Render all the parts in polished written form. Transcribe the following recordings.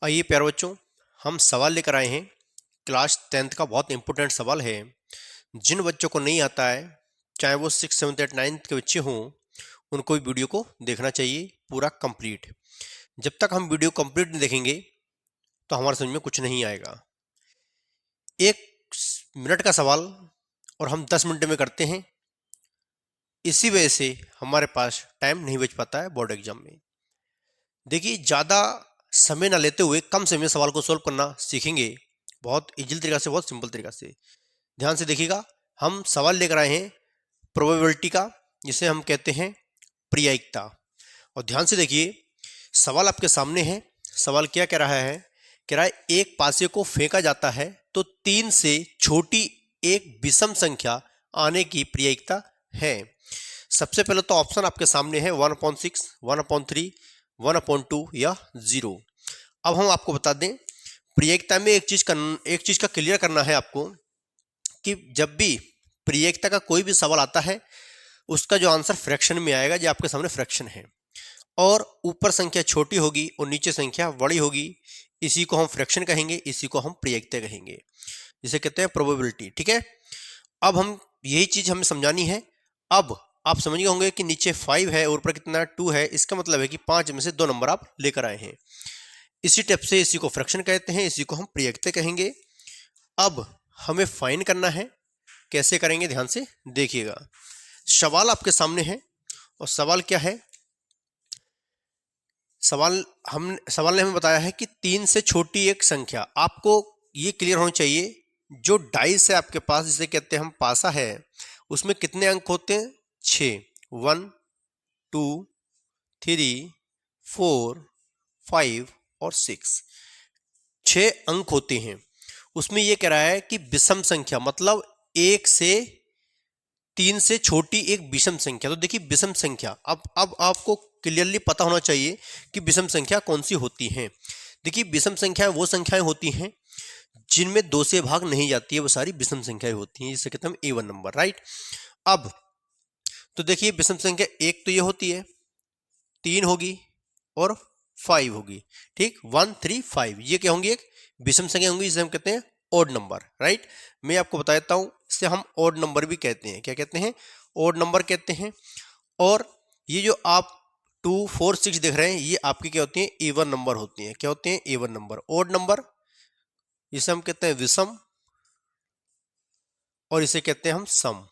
आइए प्यारे बच्चों, हम सवाल लेकर आए हैं। क्लास 10th का बहुत इंपॉर्टेंट सवाल है। जिन बच्चों को नहीं आता है, चाहे वो 6, 7, 8, 9th के बच्चे हों, उनको भी वीडियो को देखना चाहिए पूरा कंप्लीट। जब तक हम वीडियो कंप्लीट नहीं देखेंगे तो हमारे समझ में कुछ नहीं आएगा। 1 मिनट का सवाल और हम 10 मिनट में करते हैं। इसी वजह से हमारे पास टाइम नहीं बच पाता है बोर्ड एग्जाम में। देखिए, ज़्यादा समय ना लेते हुए कम समय में सवाल को सोल्व करना सीखेंगे, बहुत इजी तरीका से, बहुत सिंपल तरीका से। ध्यान से देखिएगा, हम सवाल लेकर आए हैं प्रोबेबिलिटी का, जिसे हम कहते हैं प्रायिकता। और ध्यान से देखिए, सवाल आपके सामने है। सवाल क्या कह रहा है? कह रहा है एक पासे को फेंका जाता है तो 3 से छोटी एक विषम संख्या आने की प्रायिकता है। सबसे पहले तो ऑप्शन आपके सामने है 1/6, 1/3, 1/2 या 0। अब हम आपको बता दें, प्रायिकता में एक चीज का क्लियर करना है आपको कि जब भी प्रायिकता का कोई भी सवाल आता है, उसका जो आंसर फ्रैक्शन में आएगा। जो आपके सामने फ्रैक्शन है और ऊपर संख्या छोटी होगी और नीचे संख्या बड़ी होगी, इसी को हम फ्रैक्शन कहेंगे, इसी को हम प्रायिकता कहेंगे, जिसे कहते हैं प्रोबेबिलिटी। ठीक है, अब हम यही चीज हमें समझानी है। अब आप समझ गए होंगे कि नीचे 5 है और ऊपर कितना 2 है। इसका मतलब है कि 5 में से 2 नंबर आप लेकर आए हैं। इसी टाइप से इसी को फ्रैक्शन कहते हैं, इसी को हम प्रायिकता कहेंगे। अब हमें फाइन करना है। कैसे करेंगे? ध्यान से देखिएगा। सवाल आपके सामने है और सवाल क्या है? सवाल ने हमें बताया है कि 3 से छोटी एक संख्या। आपको ये क्लियर होना चाहिए, जो डाइस है आपके पास, जिसे कहते हैं हम पासा है, उसमें कितने अंक होते हैं? 6। 1, 2, 3, 4, 5 और 6, 6 अंक होते हैं। उसमें यह कह रहा है कि विषम संख्या, मतलब 1 से 3 से छोटी एक विषम संख्या। तो देखिए, विषम संख्या, अब आपको क्लियरली पता होना चाहिए कि विषम संख्या कौन सी होती हैं। देखिए, विषम संख्याएं वो संख्याएं होती हैं जिनमें 2 से भाग नहीं जाती है, वो सारी विषम संख्याएं होती हैं, जिसे कहते हैं A1 नंबर, राइट। अब तो देखिए, विषम संख्या एक तो ये होती है, 3 होगी और 5 होगी। ठीक, 1, 3, 5, ये क्या होंगी? एक विषम संख्या होंगी, जिसे हम कहते हैं ओड नंबर, राइट। मैं आपको बता देता हूं, इसे हम ओड नंबर भी कहते हैं। क्या कहते हैं? ओड नंबर कहते हैं। और ये जो आप 2, 4, 6 देख रहे हैं, ये आपकी क्या होती है? A1 नंबर होती हैं। क्या होते हैं? A1 number. ओड नंबर, जिसे हम कहते हैं विषम, और इसे कहते हैं हम सम।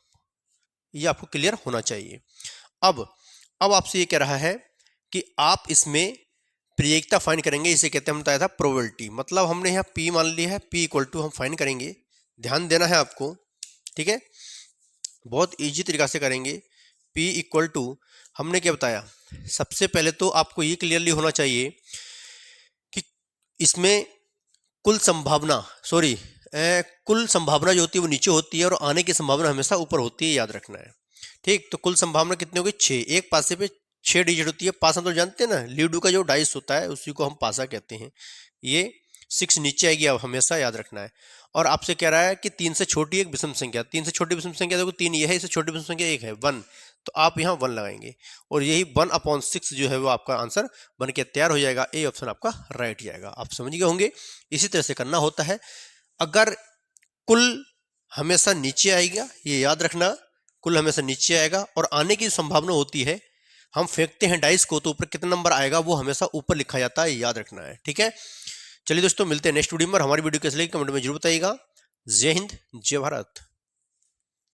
ये आपको क्लियर होना चाहिए। अब आपसे ये कह रहा है कि आप इसमें प्रायिकता फाइंड करेंगे, इसे कहते हैं, हम बताया था प्रोबेबिलिटी। मतलब हमने यहाँ P मान लिया है, P इक्वल टू हम फाइंड करेंगे। ध्यान देना है आपको, ठीक है, बहुत इजी तरीका से करेंगे। P इक्वल टू हमने क्या बताया? सबसे पहले तो आपको ये क्लियरली होना चाहिए कि इसमें कुल संभावना, कुल संभावना जो होती है वो नीचे होती है और आने की संभावना हमेशा ऊपर होती है, याद रखना है। ठीक, तो कुल संभावना कितनी होगी? 6। एक पासे पे 6 डिजिट होती है। पासा तो जानते हैं ना, लीडू का जो डाइस होता है उसी को हम पासा कहते हैं। ये 6 नीचे आएगी, अब हमेशा याद रखना है। और आपसे कह रहा है कि 3 से छोटी एक विषम संख्या। 3 से छोटी विषम संख्या देखो, 3 ये है, इससे छोटी विषम संख्या 1 है, 1। तो आप यहाँ 1 लगाएंगे और यही 1/6 जो है वो आपका आंसर बन के तैयार हो जाएगा। ए ऑप्शन आपका राइट जाएगा। आप समझ गए होंगे, इसी तरह से करना होता है। अगर कुल हमेशा नीचे आएगा, ये याद रखना, कुल हमेशा नीचे आएगा और आने की संभावना होती है, हम फेंकते हैं डाइस को तो ऊपर कितना नंबर आएगा वो हमेशा ऊपर लिखा जाता है, याद रखना है। ठीक है, चलिए दोस्तों, मिलते हैं नेक्स्ट वीडियो में। हमारी वीडियो कैसी लगी कमेंट में जरूर बताइएगा। जय हिंद, जय भारत।